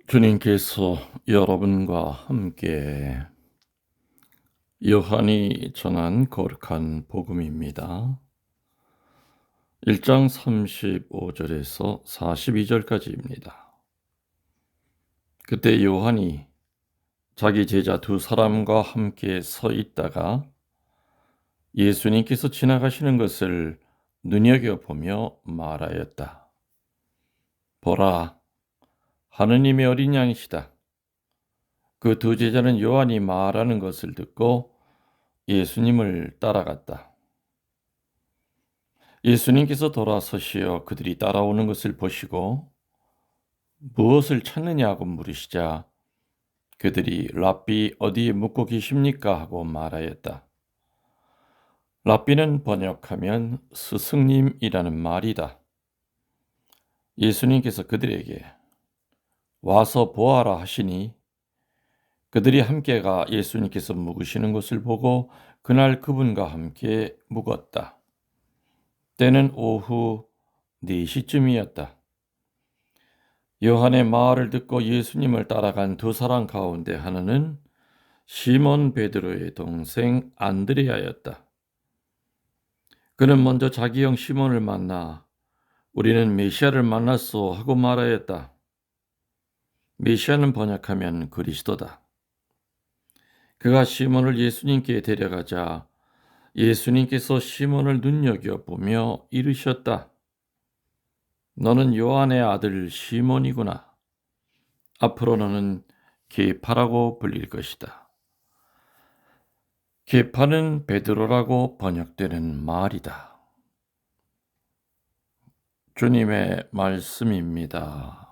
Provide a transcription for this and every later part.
주님께서 여러분과 함께 요한이 전한 거룩한 복음입니다. 1장 35절에서 42절까지입니다. 그때 요한이 자기 제자 두 사람과 함께 서 있다가 예수님께서 지나가시는 것을 눈여겨보며 말하였다. 보라, 하느님의 어린 양이시다. 그 두 제자는 요한이 말하는 것을 듣고 예수님을 따라갔다. 예수님께서 돌아서시어 그들이 따라오는 것을 보시고 무엇을 찾느냐고 물으시자 그들이 랍비 어디에 묵고 계십니까? 하고 말하였다. 랍비는 번역하면 스승님이라는 말이다. 예수님께서 그들에게 와서 보아라 하시니 그들이 함께가 예수님께서 묵으시는 것을 보고 그날 그분과 함께 묵었다. 때는 오후 4시쯤이었다. 요한의 말을 듣고 예수님을 따라간 두 사람 가운데 하나는 시몬 베드로의 동생 안드레아였다. 그는 먼저 자기 형 시몬을 만나 우리는 메시아를 만났소 하고 말하였다. 메시아는 번역하면 그리스도다. 그가 시몬을 예수님께 데려가자 예수님께서 시몬을 눈여겨보며 이르셨다. 너는 요한의 아들 시몬이구나. 앞으로 너는 게파라고 불릴 것이다. 게파는 베드로라고 번역되는 말이다. 주님의 말씀입니다.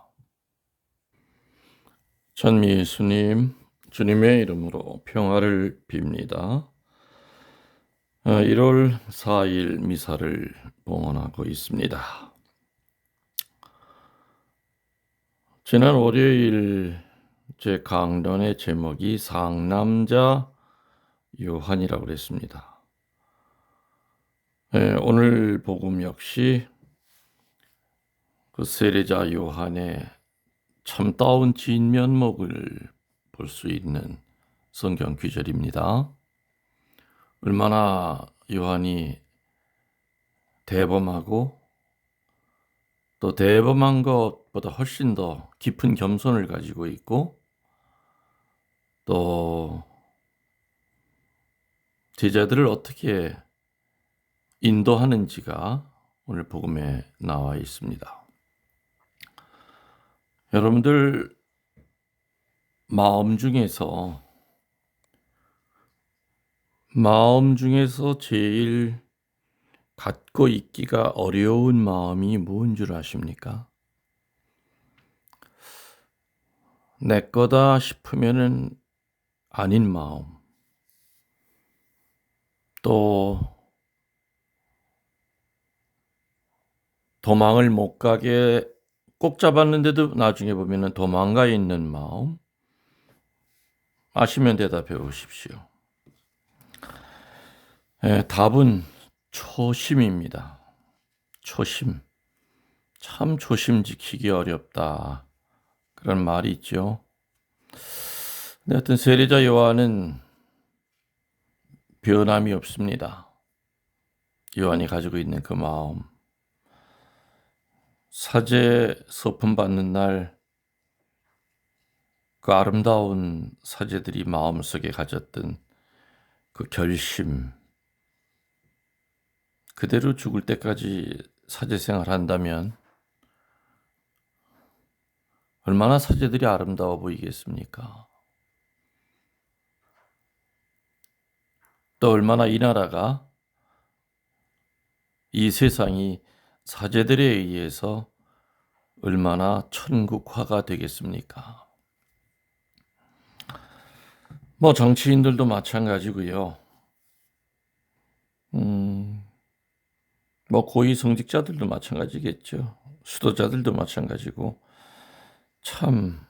전 예수님, 주님의 이름으로 평화를 빕니다. 1월 4일 미사를 봉헌하고 있습니다. 지난 월요일 제 강론의 제목이 상남자 요한이라고 그랬습니다. 오늘 복음 역시 그 세례자 요한의 참다운 진면목을 볼 수 있는 성경 구절입니다. 얼마나 요한이 대범하고 또 대범한 것보다 훨씬 더 깊은 겸손을 가지고 있고 또 제자들을 어떻게 인도하는지가 오늘 복음에 나와 있습니다. 여러분들 마음 중에서 제일 갖고 있기가 어려운 마음이 뭔 줄 아십니까? 내 거다 싶으면은 아닌 마음. 또 도망을 못 가게 꼭 잡았는데도 나중에 보면은 도망가 있는 마음. 아시면 대답해 보십시오. 답은 초심입니다. 초심. 참 초심 지키기 어렵다. 그런 말이 있죠. 근데 하여튼 세례자 요한은 변함이 없습니다. 요한이 가지고 있는 그 마음. 사제 서품 받는 날 그 아름다운 사제들이 마음속에 가졌던 그 결심. 그대로 죽을 때까지 사제 생활한다면 얼마나 사제들이 아름다워 보이겠습니까? 또 얼마나 이 나라가, 이 세상이 사제들에 의해서 얼마나 천국화가 되겠습니까? 정치인들도 마찬가지고요. 고위성직자들도 마찬가지겠죠. 수도자들도 마찬가지고 참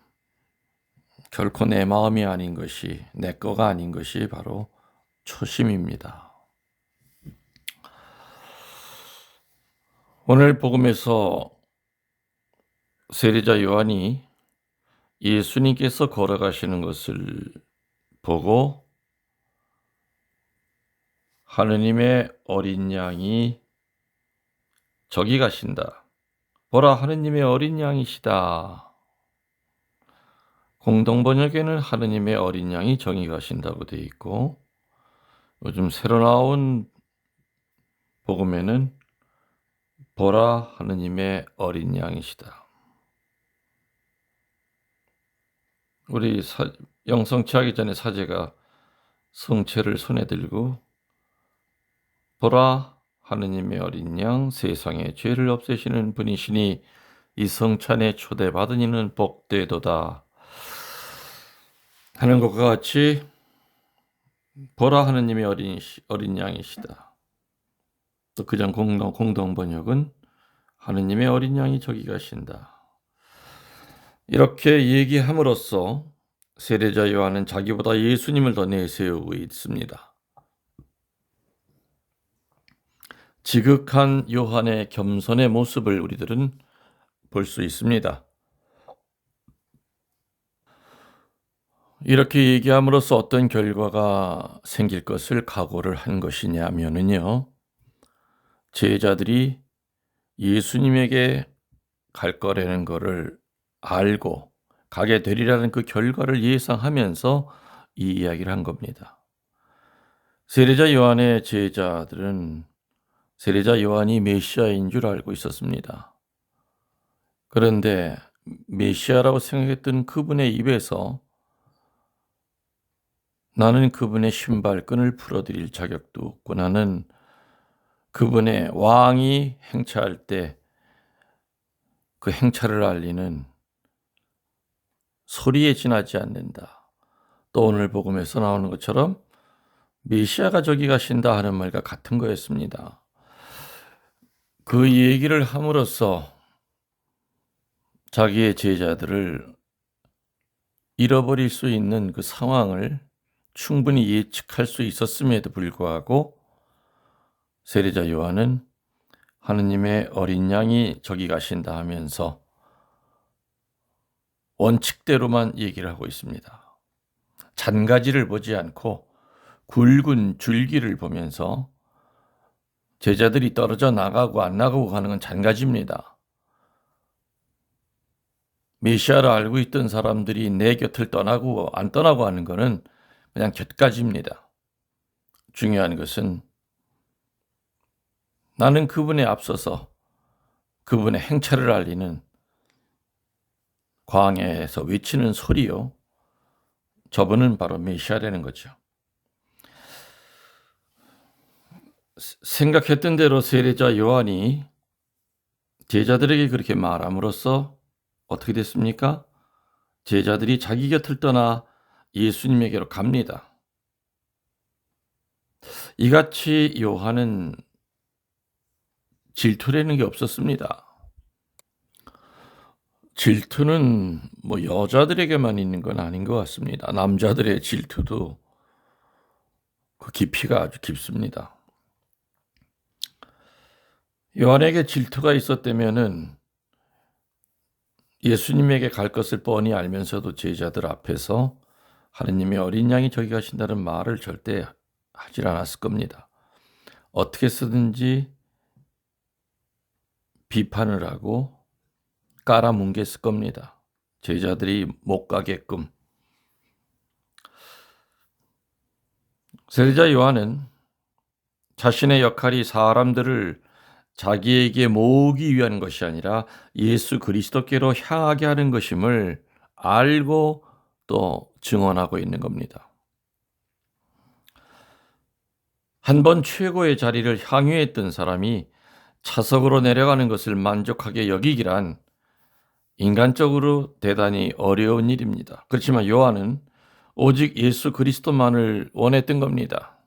결코 내 마음이 아닌 것이, 내 거가 아닌 것이 바로 초심입니다. 오늘 복음에서 세례자 요한이 예수님께서 걸어가시는 것을 보고 하느님의 어린 양이 저기 가신다. 보라, 하느님의 어린 양이시다. 공동번역에는 하느님의 어린 양이 저기 가신다고 되어 있고, 요즘 새로 나온 복음에는 보라, 하느님의 어린 양이시다. 우리 영성치 하기 전에 사제가 성체를 손에 들고 보라, 하느님의 어린 양, 세상의 죄를 없애시는 분이시니 이 성찬에 초대받은 이는 복되도다 하는 것과 같이 보라, 하느님의 어린 양이시다. 또 그전 공동 번역은 하느님의 어린 양이 저기 가신다. 이렇게 얘기함으로써 세례자 요한은 자기보다 예수님을 더 내세우고 있습니다. 지극한 요한의 겸손의 모습을 우리들은 볼 수 있습니다. 이렇게 얘기함으로써 어떤 결과가 생길 것을 각오를 한 것이냐면요, 제자들이 예수님에게 갈 거라는 것을 알고 가게 되리라는 그 결과를 예상하면서 이 이야기를 한 겁니다. 세례자 요한의 제자들은 세례자 요한이 메시아인 줄 알고 있었습니다. 그런데 메시아라고 생각했던 그분의 입에서 나는 그분의 신발끈을 풀어드릴 자격도 없고, 나는 그분의 왕이 행차할 때 그 행차를 알리는 소리에 지나지 않는다. 또 오늘 복음에서 나오는 것처럼 메시아가 저기 가신다 하는 말과 같은 거였습니다. 그 얘기를 함으로써 자기의 제자들을 잃어버릴 수 있는 그 상황을 충분히 예측할 수 있었음에도 불구하고 세례자 요한은 하느님의 어린 양이 저기 가신다 하면서 원칙대로만 얘기를 하고 있습니다. 잔가지를 보지 않고 굵은 줄기를 보면서 제자들이 떨어져 나가고 안 나가고 가는 건 잔가지입니다. 메시아를 알고 있던 사람들이 내 곁을 떠나고 안 떠나고 하는 것은 그냥 곁가지입니다. 중요한 것은 나는 그분에 앞서서 그분의 행차를 알리는 광야에서 외치는 소리요, 저분은 바로 메시아라는 거죠. 생각했던 대로 세례자 요한이 제자들에게 그렇게 말함으로써 어떻게 됐습니까? 제자들이 자기 곁을 떠나 예수님에게로 갑니다. 이같이 요한은 질투라는 게 없었습니다. 질투는 여자들에게만 있는 건 아닌 것 같습니다. 남자들의 질투도 그 깊이가 아주 깊습니다. 요한에게 질투가 있었다면은 예수님에게 갈 것을 뻔히 알면서도 제자들 앞에서 하느님의 어린 양이 저기 가신다는 말을 절대 하질 않았을 겁니다. 어떻게 쓰든지 비판을 하고 깔아뭉갰을 겁니다. 제자들이 못 가게끔. 세례자 요한은 자신의 역할이 사람들을 자기에게 모으기 위한 것이 아니라 예수 그리스도께로 향하게 하는 것임을 알고 또 증언하고 있는 겁니다. 한 번 최고의 자리를 향유했던 사람이 차석으로 내려가는 것을 만족하게 여기기란 인간적으로 대단히 어려운 일입니다. 그렇지만 요한은 오직 예수 그리스도만을 원했던 겁니다.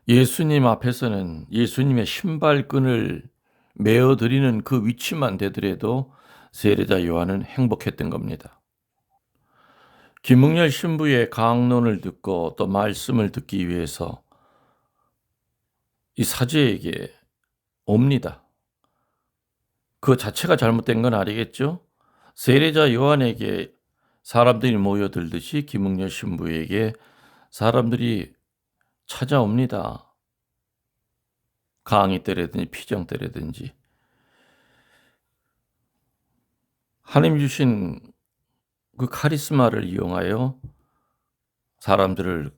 예수님 앞에서는 예수님의 신발끈을 메어드리는 그 위치만 되더라도 세례자 요한은 행복했던 겁니다. 김웅열 신부의 강론을 듣고 또 말씀을 듣기 위해서 이 사제에게 옵니다. 그 자체가 잘못된 건 아니겠죠? 세례자 요한에게 사람들이 모여들듯이 김응려 신부에게 사람들이 찾아옵니다. 강의 때라든지 피정 때라든지. 하나님 주신 그 카리스마를 이용하여 사람들을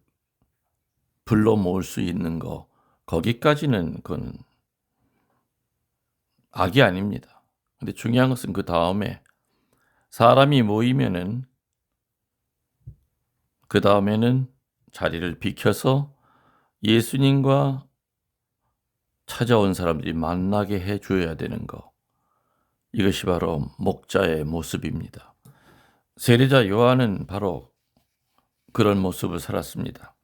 불러 모을 수 있는 거, 거기까지는 그건 악이 아닙니다. 근데 중요한 것은 그 다음에 사람이 모이면은 그 다음에는 자리를 비켜서 예수님과 찾아온 사람들이 만나게 해 줘야 되는 거. 이것이 바로 목자의 모습입니다. 세례자 요한은 바로 그런 모습을 살았습니다.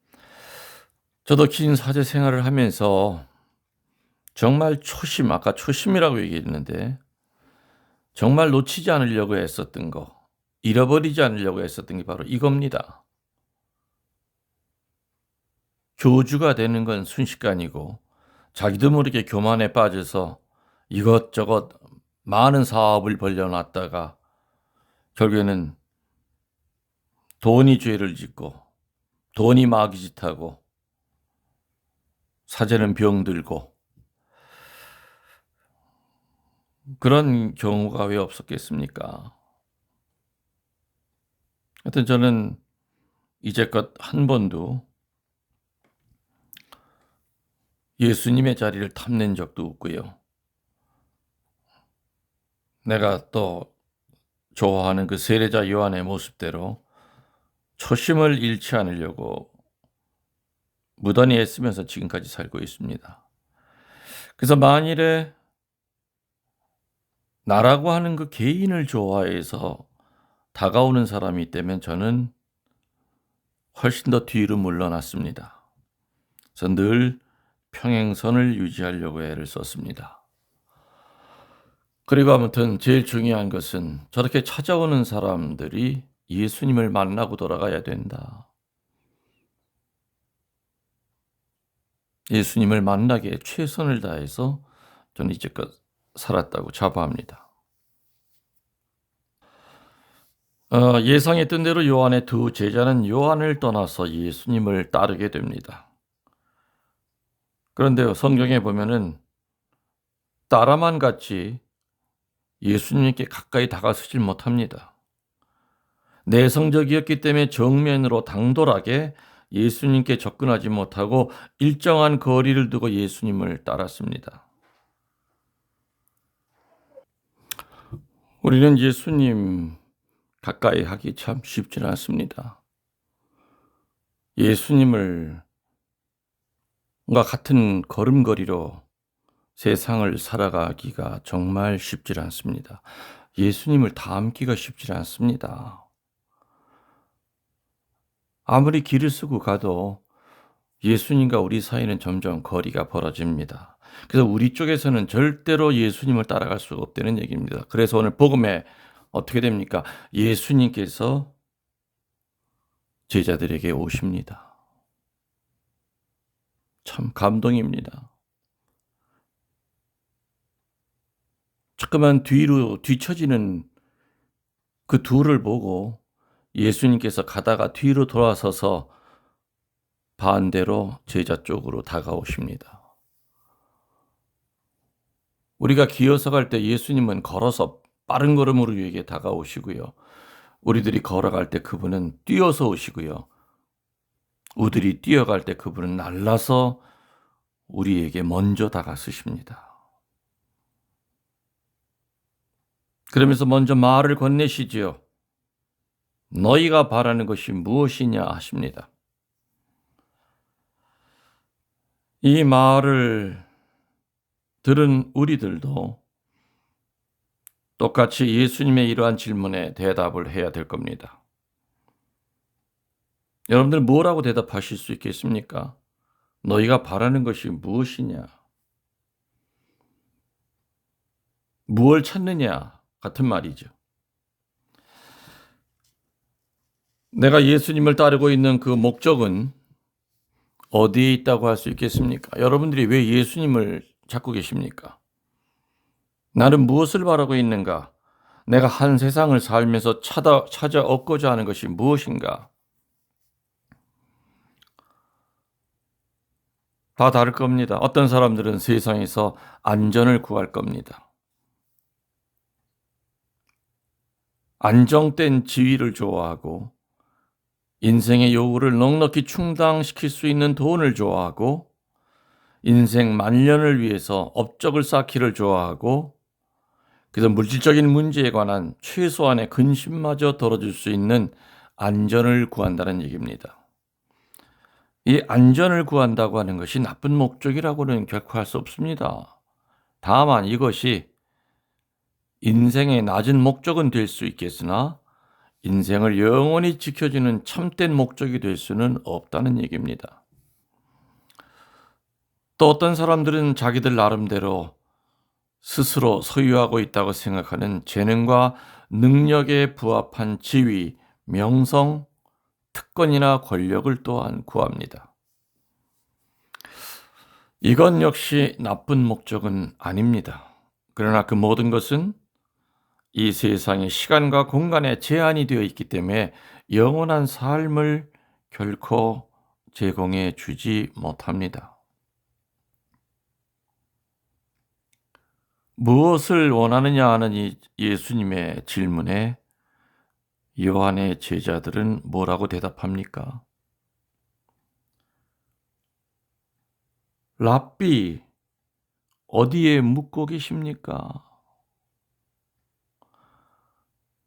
저도 긴 사제 생활을 하면서 정말 아까 초심이라고 얘기했는데 정말 놓치지 않으려고 애썼던 거, 잃어버리지 않으려고 애썼던 게 바로 이겁니다. 교주가 되는 건 순식간이고 자기도 모르게 교만에 빠져서 이것저것 많은 사업을 벌려놨다가 결국에는 돈이 죄를 짓고 돈이 마귀짓하고 사제는 병들고 그런 경우가 왜 없었겠습니까? 하여튼 저는 이제껏 한 번도 예수님의 자리를 탐낸 적도 없고요. 내가 또 좋아하는 그 세례자 요한의 모습대로 초심을 잃지 않으려고 무던히 애쓰면서 지금까지 살고 있습니다. 그래서 만일에 나라고 하는 그 개인을 좋아해서 다가오는 사람이 있다면 저는 훨씬 더 뒤로 물러났습니다. 그래서 늘 평행선을 유지하려고 애를 썼습니다. 그리고 아무튼 제일 중요한 것은 저렇게 찾아오는 사람들이 예수님을 만나고 돌아가야 된다. 예수님을 만나기에 최선을 다해서 저는 이제껏 살았다고 자부합니다. 예상했던 대로 요한의 두 제자는 요한을 떠나서 예수님을 따르게 됩니다. 그런데 성경에 보면은 따라만 갔지 예수님께 가까이 다가서질 못합니다. 내성적이었기 때문에 정면으로 당돌하게 예수님께 접근하지 못하고 일정한 거리를 두고 예수님을 따랐습니다. 우리는 예수님 가까이 하기 참 쉽지는 않습니다. 예수님을 같은 걸음걸이로 세상을 살아가기가 정말 쉽지 않습니다. 예수님을 닮기가 쉽지 않습니다. 아무리 길을 쓰고 가도 예수님과 우리 사이는 점점 거리가 벌어집니다. 그래서 우리 쪽에서는 절대로 예수님을 따라갈 수가 없다는 얘기입니다. 그래서 오늘 복음에 어떻게 됩니까? 예수님께서 제자들에게 오십니다. 참 감동입니다. 자꾸만 뒤로 뒤처지는 그 둘을 보고 예수님께서 가다가 뒤로 돌아서서 반대로 제자 쪽으로 다가오십니다. 우리가 기어서 갈 때 예수님은 걸어서 빠른 걸음으로 우리에게 다가오시고요. 우리들이 걸어갈 때 그분은 뛰어서 오시고요. 우들이 뛰어갈 때 그분은 날라서 우리에게 먼저 다가서십니다. 그러면서 먼저 말을 건네시지요. 너희가 바라는 것이 무엇이냐 하십니다. 이 말을 들은 우리들도 똑같이 예수님의 이러한 질문에 대답을 해야 될 겁니다. 여러분들 뭐라고 대답하실 수 있겠습니까? 너희가 바라는 것이 무엇이냐? 무엇을 찾느냐? 같은 말이죠. 내가 예수님을 따르고 있는 그 목적은 어디에 있다고 할 수 있겠습니까? 여러분들이 왜 예수님을 찾고 계십니까? 나는 무엇을 바라고 있는가? 내가 한 세상을 살면서 찾아 얻고자 하는 것이 무엇인가? 다 다를 겁니다. 어떤 사람들은 세상에서 안전을 구할 겁니다. 안정된 지위를 좋아하고 인생의 요구를 넉넉히 충당시킬 수 있는 돈을 좋아하고 인생 만년을 위해서 업적을 쌓기를 좋아하고 그래서 물질적인 문제에 관한 최소한의 근심마저 덜어줄 수 있는 안전을 구한다는 얘기입니다. 이 안전을 구한다고 하는 것이 나쁜 목적이라고는 결코 할 수 없습니다. 다만 이것이 인생의 낮은 목적은 될 수 있겠으나 인생을 영원히 지켜주는 참된 목적이 될 수는 없다는 얘기입니다. 또 어떤 사람들은 자기들 나름대로 스스로 소유하고 있다고 생각하는 재능과 능력에 부합한 지위, 명성, 특권이나 권력을 또한 구합니다. 이건 역시 나쁜 목적은 아닙니다. 그러나 그 모든 것은 이 세상의 시간과 공간에 제한이 되어 있기 때문에 영원한 삶을 결코 제공해 주지 못합니다. 무엇을 원하느냐 하는 이 예수님의 질문에 요한의 제자들은 뭐라고 대답합니까? 랍비, 어디에 묵고 계십니까?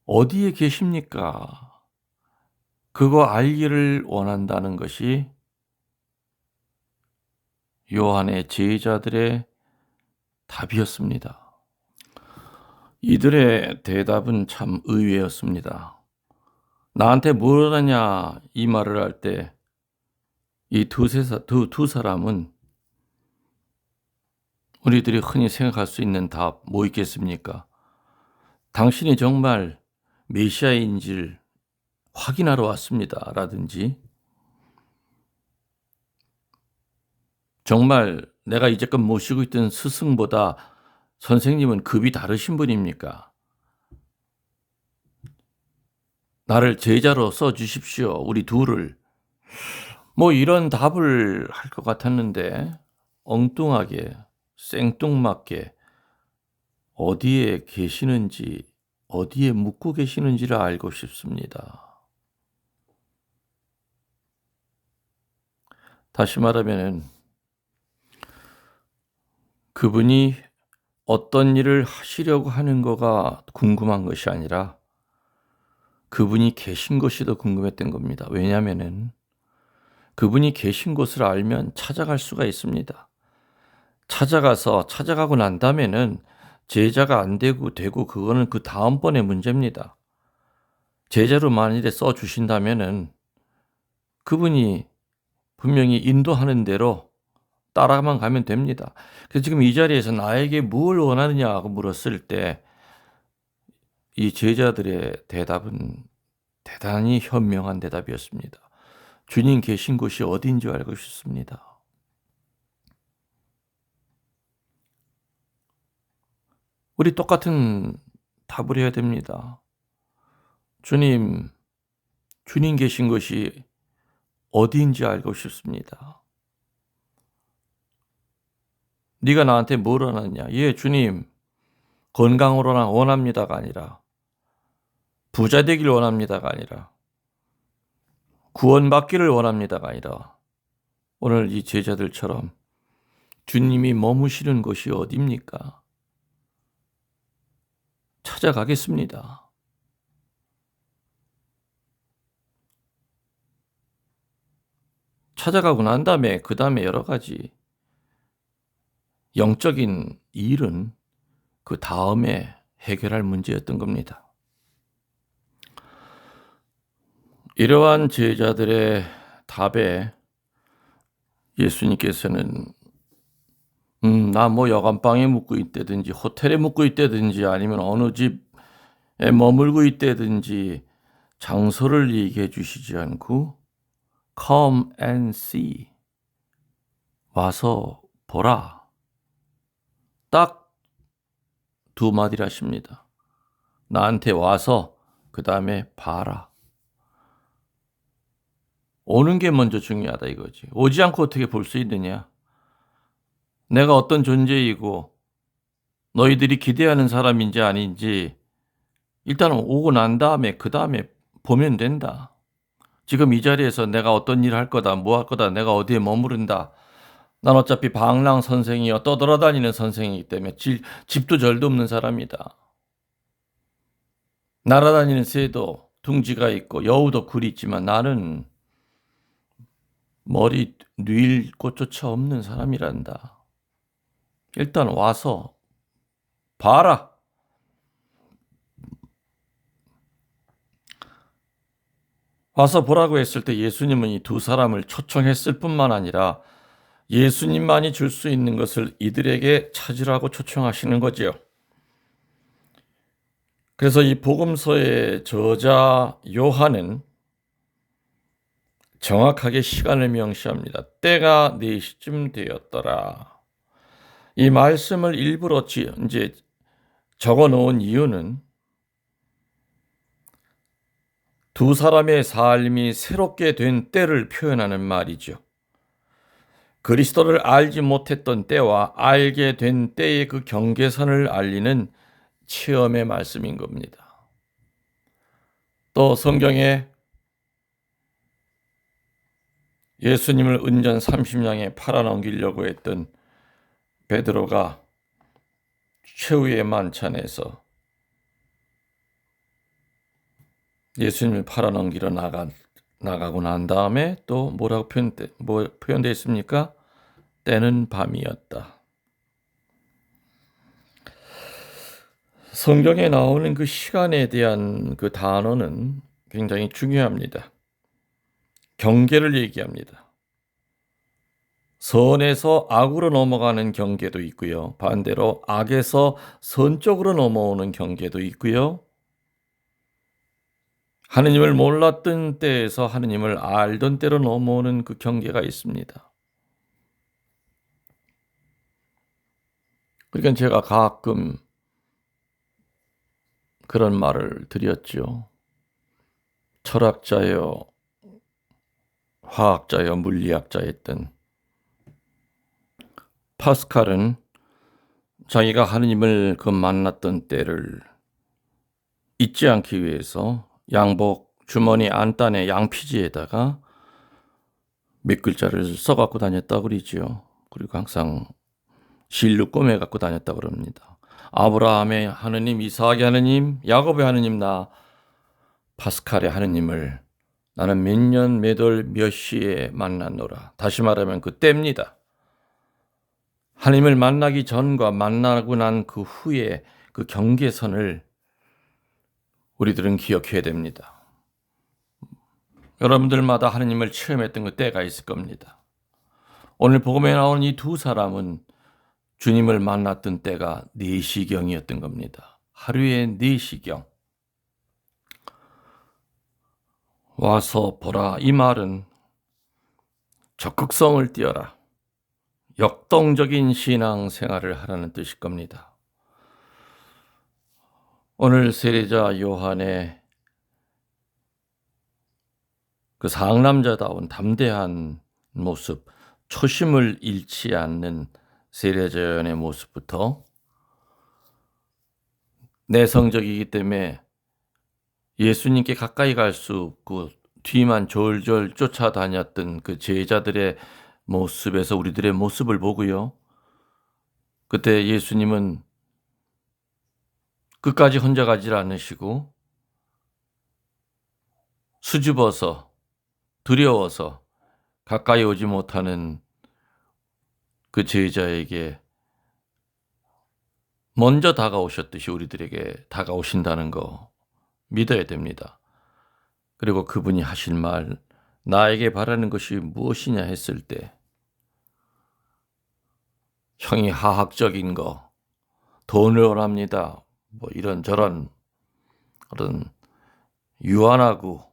어디에 계십니까? 그거 알기를 원한다는 것이 요한의 제자들의 답이었습니다. 이들의 대답은 참 의외였습니다. 나한테 뭘 하냐 이 말을 할 때 이 두 사람은 우리들이 흔히 생각할 수 있는 답 뭐 있겠습니까? 당신이 정말 메시아인지를 확인하러 왔습니다. 라든지 정말 내가 이제껏 모시고 있던 스승보다 선생님은 급이 다르신 분입니까? 나를 제자로 써 주십시오. 우리 둘을. 뭐 이런 답을 할 것 같았는데 엉뚱하게 생뚱맞게 어디에 계시는지 어디에 묵고 계시는지를 알고 싶습니다. 다시 말하면은 그분이 어떤 일을 하시려고 하는 거가 궁금한 것이 아니라 그분이 계신 것이 더 궁금했던 겁니다. 왜냐하면은 그분이 계신 곳을 알면 찾아갈 수가 있습니다. 찾아가고 난 다음에는 제자가 안 되고 그거는 그 다음번의 문제입니다. 제자로 만일에 써 주신다면은 그분이 분명히 인도하는 대로 따라만 가면 됩니다. 그래서 지금 이 자리에서 나에게 뭘 원하느냐고 물었을 때 이 제자들의 대답은 대단히 현명한 대답이었습니다. 주님 계신 곳이 어딘지 알고 싶습니다. 우리 똑같은 답을 해야 됩니다. 주님, 주님 계신 곳이 어디인지 알고 싶습니다. 네가 나한테 뭘 원하느냐? 예, 주님, 건강으로나 원합니다가 아니라 부자 되길 원합니다가 아니라 구원받기를 원합니다가 아니라 오늘 이 제자들처럼 주님이 머무시는 곳이 어디입니까? 찾아가겠습니다. 찾아가고 난 다음에 그 다음에 여러 가지 영적인 일은 그 다음에 해결할 문제였던 겁니다. 이러한 제자들의 답에 예수님께서는 나 뭐 여관방에 묵고 있다든지 호텔에 묵고 있다든지 아니면 어느 집에 머물고 있다든지 장소를 얘기해 주시지 않고 Come and see. 와서 보라. 딱 두 마디를 하십니다. 나한테 와서 그 다음에 봐라. 오는 게 먼저 중요하다 이거지. 오지 않고 어떻게 볼 수 있느냐. 내가 어떤 존재이고 너희들이 기대하는 사람인지 아닌지 일단 오고 난 다음에 그 다음에 보면 된다. 지금 이 자리에서 내가 어떤 일을 할 거다, 뭐 할 거다, 내가 어디에 머무른다. 난 어차피 방랑 선생이여 떠돌아다니는 선생이기 때문에 집도 절도 없는 사람이다. 날아다니는 새도 둥지가 있고 여우도 굴이 있지만 나는 머리 뉘일 곳조차 없는 사람이란다. 일단 와서 봐라. 와서 보라고 했을 때 예수님은 이 두 사람을 초청했을 뿐만 아니라 예수님만이 줄 수 있는 것을 이들에게 찾으라고 초청하시는 거지요. 그래서 이 복음서의 저자 요한은 정확하게 시간을 명시합니다. 때가 4시쯤 되었더라. 이 말씀을 일부러 이제 적어 놓은 이유는 두 사람의 삶이 새롭게 된 때를 표현하는 말이죠. 그리스도를 알지 못했던 때와 알게 된 때의 그 경계선을 알리는 체험의 말씀인 겁니다. 또 성경에 예수님을 은전 30냥에 팔아넘기려고 했던 베드로가 최후의 만찬에서 예수님을 팔아넘기러 나가고 난 다음에 또 뭐라고 표현되어 있습니까? 때는 밤이었다. 성경에 나오는 그 시간에 대한 그 단어는 굉장히 중요합니다. 경계를 얘기합니다. 선에서 악으로 넘어가는 경계도 있고요. 반대로 악에서 선 쪽으로 넘어오는 경계도 있고요. 하느님을 몰랐던 때에서 하느님을 알던 때로 넘어오는 그 경계가 있습니다. 그러니까 제가 가끔 그런 말을 드렸죠. 철학자여, 화학자여, 물리학자였던 파스칼은 자기가 하느님을 만났던 때를 잊지 않기 위해서 양복 주머니 안단의 양피지에다가 몇 글자를 써갖고 다녔다고 그러지요. 그리고 항상 실로 꼬매 갖고 다녔다고 그럽니다. 아브라함의 하느님, 이삭의 하느님, 야곱의 하느님, 나 파스칼의 하느님을 나는 몇 년, 몇 월, 몇 시에 만났노라. 다시 말하면 그 때입니다. 하느님을 만나기 전과 만나고 난 그 후에 그 경계선을 우리들은 기억해야 됩니다. 여러분들마다 하느님을 체험했던 그 때가 있을 겁니다. 오늘 복음에 나오는 이 두 사람은 주님을 만났던 때가 4시경이었던 겁니다. 하루에 4시경. 와서 보라. 이 말은 적극성을 띄어라. 역동적인 신앙생활을 하라는 뜻일 겁니다. 오늘 세례자 요한의 그 상남자다운 담대한 모습, 초심을 잃지 않는 세례자 요한의 모습부터 내성적이기 때문에 예수님께 가까이 갈 수 없고 뒤만 졸졸 쫓아다녔던 그 제자들의 모습에서 우리들의 모습을 보고요. 그때 예수님은 끝까지 혼자 가지 않으시고 수줍어서 두려워서 가까이 오지 못하는 그 제자에게 먼저 다가오셨듯이 우리들에게 다가오신다는 거 믿어야 됩니다. 그리고 그분이 하실 말, 나에게 바라는 것이 무엇이냐 했을 때 형이 하학적인 거, 돈을 원합니다. 뭐 이런저런 그런 유한하고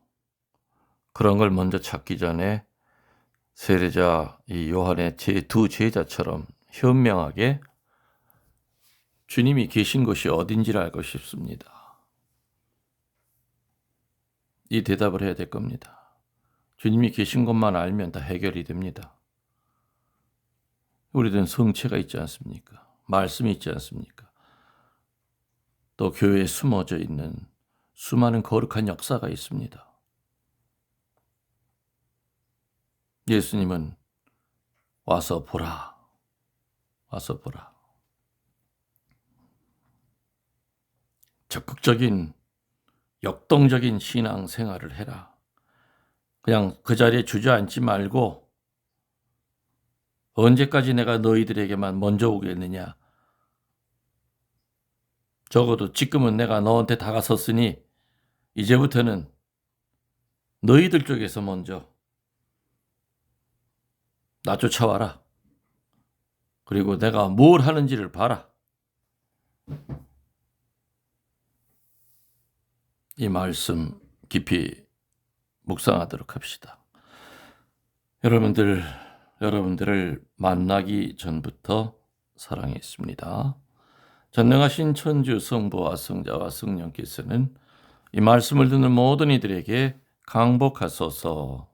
그런 걸 먼저 찾기 전에 세례자 이 요한의 두 제자처럼 현명하게 주님이 계신 곳이 어딘지를 알고 싶습니다. 이 대답을 해야 될 겁니다. 주님이 계신 곳만 알면 다 해결이 됩니다. 우리들은 성체가 있지 않습니까? 말씀이 있지 않습니까? 또 교회에 숨어져 있는 수많은 거룩한 역사가 있습니다. 예수님은 와서 보라. 와서 보라. 적극적인 역동적인 신앙 생활을 해라. 그냥 그 자리에 주저앉지 말고 언제까지 내가 너희들에게만 먼저 오겠느냐. 적어도 지금은 내가 너한테 다가섰으니 이제부터는 너희들 쪽에서 먼저 나 쫓아와라. 그리고 내가 뭘 하는지를 봐라. 이 말씀 깊이 묵상하도록 합시다. 여러분들을 만나기 전부터 사랑했습니다. 전능하신 천주 성부와 성자와 성령께서는 이 말씀을 듣는 모든 이들에게 강복하소서.